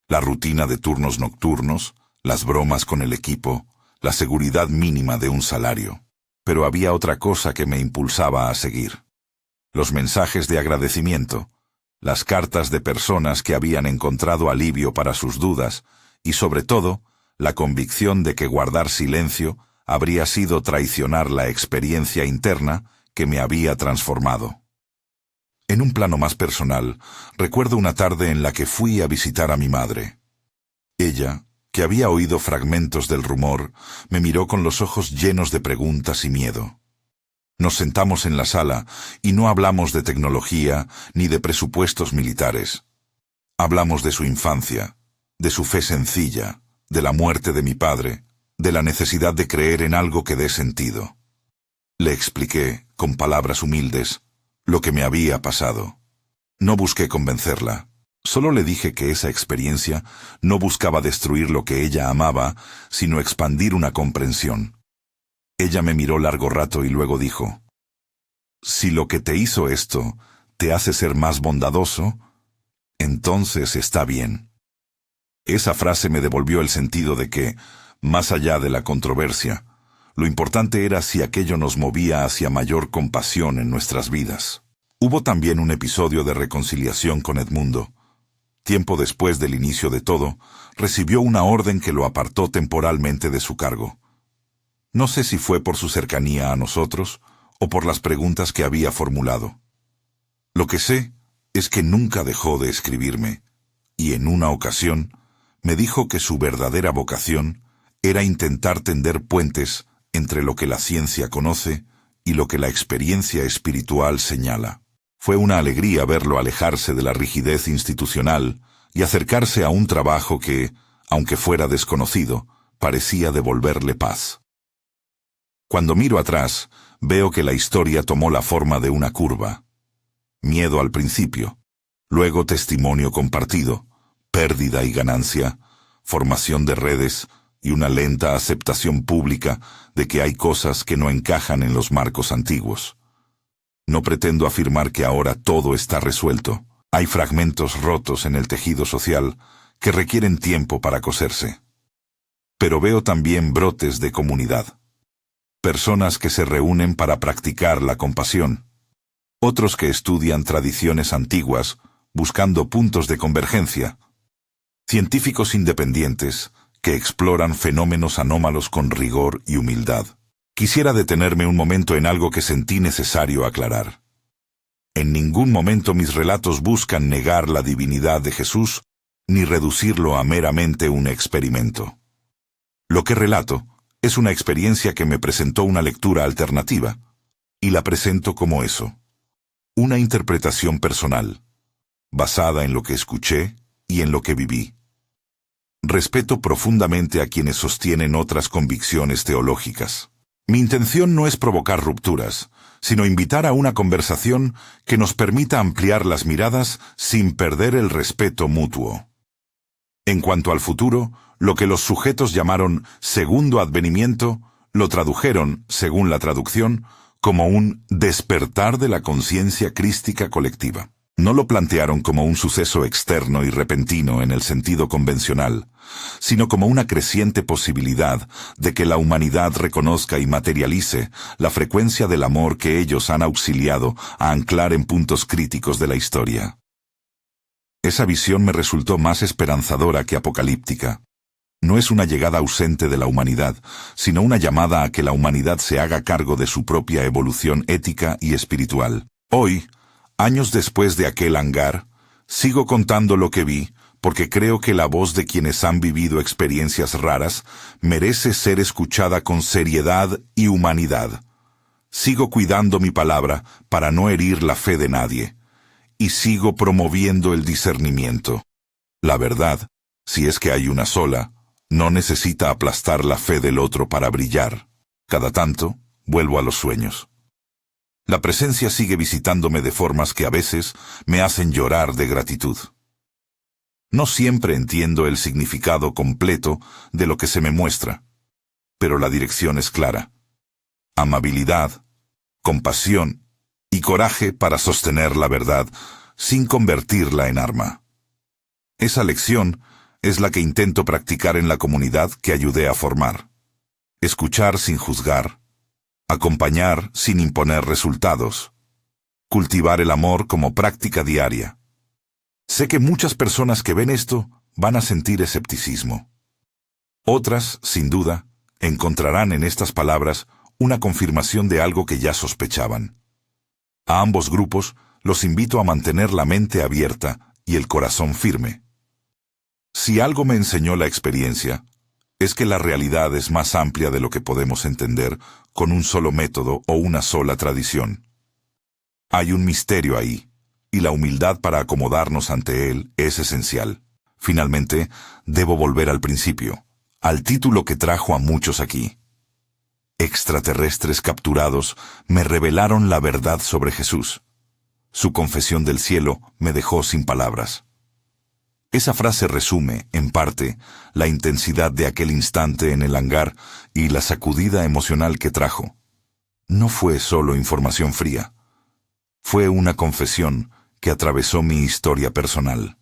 [SPEAKER 1] la rutina de turnos nocturnos, las bromas con el equipo, la seguridad mínima de un salario. Pero había otra cosa que me impulsaba a seguir: los mensajes de agradecimiento, las cartas de personas que habían encontrado alivio para sus dudas y, sobre todo, la convicción de que guardar silencio habría sido traicionar la experiencia interna que me había transformado. En un plano más personal, recuerdo una tarde en la que fui a visitar a mi madre. Ella, que había oído fragmentos del rumor, me miró con los ojos llenos de preguntas y miedo. Nos sentamos en la sala y no hablamos de tecnología ni de presupuestos militares. Hablamos de su infancia, de su fe sencilla, de la muerte de mi padre, de la necesidad de creer en algo que dé sentido. Le expliqué, con palabras humildes, lo que me había pasado. No busqué convencerla. Solo le dije que esa experiencia no buscaba destruir lo que ella amaba, sino expandir una comprensión. Ella me miró largo rato y luego dijo: si lo que te hizo esto te hace ser más bondadoso, entonces está bien. Esa frase me devolvió el sentido de que, más allá de la controversia, lo importante era si aquello nos movía hacia mayor compasión en nuestras vidas. Hubo también un episodio de reconciliación con Edmundo. Tiempo después del inicio de todo, recibió una orden que lo apartó temporalmente de su cargo. No sé si fue por su cercanía a nosotros o por las preguntas que había formulado. Lo que sé es que nunca dejó de escribirme, y en una ocasión me dijo que su verdadera vocación era intentar tender puentes entre lo que la ciencia conoce y lo que la experiencia espiritual señala. Fue una alegría verlo alejarse de la rigidez institucional y acercarse a un trabajo que, aunque fuera desconocido, parecía devolverle paz. Cuando miro atrás, veo que la historia tomó la forma de una curva. Miedo al principio, luego testimonio compartido, pérdida y ganancia, formación de redes y una lenta aceptación pública de que hay cosas que no encajan en los marcos antiguos. No pretendo afirmar que ahora todo está resuelto. Hay fragmentos rotos en el tejido social que requieren tiempo para coserse. Pero veo también brotes de comunidad. Personas que se reúnen para practicar la compasión. Otros que estudian tradiciones antiguas, buscando puntos de convergencia. Científicos independientes que exploran fenómenos anómalos con rigor y humildad. Quisiera detenerme un momento en algo que sentí necesario aclarar. En ningún momento mis relatos buscan negar la divinidad de Jesús, ni reducirlo a meramente un experimento. Lo que relato es una experiencia que me presentó una lectura alternativa, y la presento como eso: una interpretación personal, basada en lo que escuché y en lo que viví. Respeto profundamente a quienes sostienen otras convicciones teológicas. Mi intención no es provocar rupturas, sino invitar a una conversación que nos permita ampliar las miradas sin perder el respeto mutuo. En cuanto al futuro, lo que los sujetos llamaron segundo advenimiento, lo tradujeron, según la traducción, como un despertar de la conciencia crística colectiva. No lo plantearon como un suceso externo y repentino en el sentido convencional, sino como una creciente posibilidad de que la humanidad reconozca y materialice la frecuencia del amor que ellos han auxiliado a anclar en puntos críticos de la historia. Esa visión me resultó más esperanzadora que apocalíptica. No es una llegada ausente de la humanidad, sino una llamada a que la humanidad se haga cargo de su propia evolución ética y espiritual. Hoy, años después de aquel hangar, sigo contando lo que vi, porque creo que la voz de quienes han vivido experiencias raras merece ser escuchada con seriedad y humanidad. Sigo cuidando mi palabra para no herir la fe de nadie, y sigo promoviendo el discernimiento. La verdad, si es que hay una sola, no necesita aplastar la fe del otro para brillar. Cada tanto, vuelvo a los sueños. La presencia sigue visitándome de formas que a veces me hacen llorar de gratitud. No siempre entiendo el significado completo de lo que se me muestra, pero la dirección es clara. Amabilidad, compasión y coraje para sostener la verdad sin convertirla en arma. Esa lección es la que intento practicar en la comunidad que ayudé a formar. Escuchar sin juzgar, acompañar sin imponer resultados, cultivar el amor como práctica diaria. Sé que muchas personas que ven esto van a sentir escepticismo. Otras, sin duda, encontrarán en estas palabras una confirmación de algo que ya sospechaban. A ambos grupos los invito a mantener la mente abierta y el corazón firme. Si algo me enseñó la experiencia, es que la realidad es más amplia de lo que podemos entender con un solo método o una sola tradición. Hay un misterio ahí, y la humildad para acomodarnos ante él es esencial. Finalmente, debo volver al principio, al título que trajo a muchos aquí. Extraterrestres capturados me revelaron la verdad sobre Jesús. Su confesión del cielo me dejó sin palabras. Esa frase resume, en parte, la intensidad de aquel instante en el hangar y la sacudida emocional que trajo. No fue solo información fría. Fue una confesión que atravesó mi historia personal.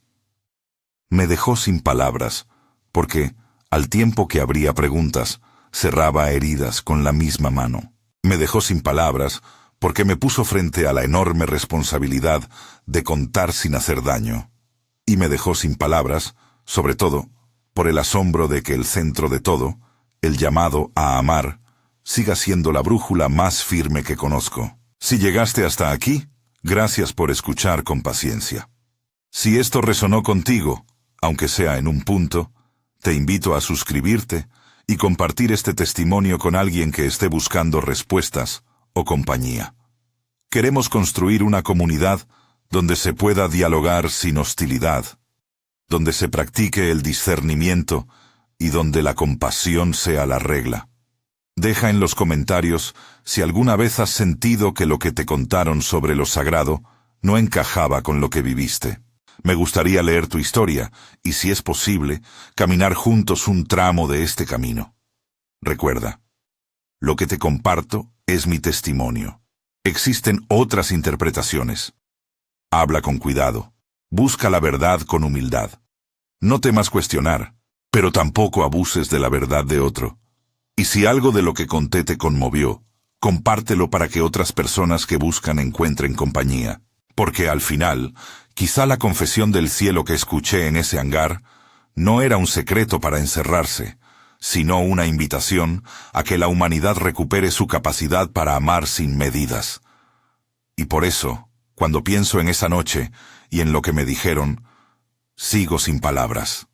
[SPEAKER 1] Me dejó sin palabras, porque, al tiempo que abría preguntas, cerraba heridas con la misma mano. Me dejó sin palabras, porque me puso frente a la enorme responsabilidad de contar sin hacer daño. Y me dejó sin palabras, sobre todo, por el asombro de que el centro de todo, el llamado a amar, siga siendo la brújula más firme que conozco. Si llegaste hasta aquí, gracias por escuchar con paciencia. Si esto resonó contigo, aunque sea en un punto, te invito a suscribirte y compartir este testimonio con alguien que esté buscando respuestas o compañía. Queremos construir una comunidad donde se pueda dialogar sin hostilidad, donde se practique el discernimiento y donde la compasión sea la regla. Deja en los comentarios si alguna vez has sentido que lo que te contaron sobre lo sagrado no encajaba con lo que viviste. Me gustaría leer tu historia y, si es posible, caminar juntos un tramo de este camino. Recuerda, lo que te comparto es mi testimonio. Existen otras interpretaciones. Habla con cuidado. Busca la verdad con humildad. No temas cuestionar, pero tampoco abuses de la verdad de otro. Y si algo de lo que conté te conmovió, compártelo para que otras personas que buscan encuentren compañía. Porque al final, quizá la confesión del cielo que escuché en ese hangar no era un secreto para encerrarse, sino una invitación a que la humanidad recupere su capacidad para amar sin medidas. Y por eso, cuando pienso en esa noche y en lo que me dijeron, sigo sin palabras.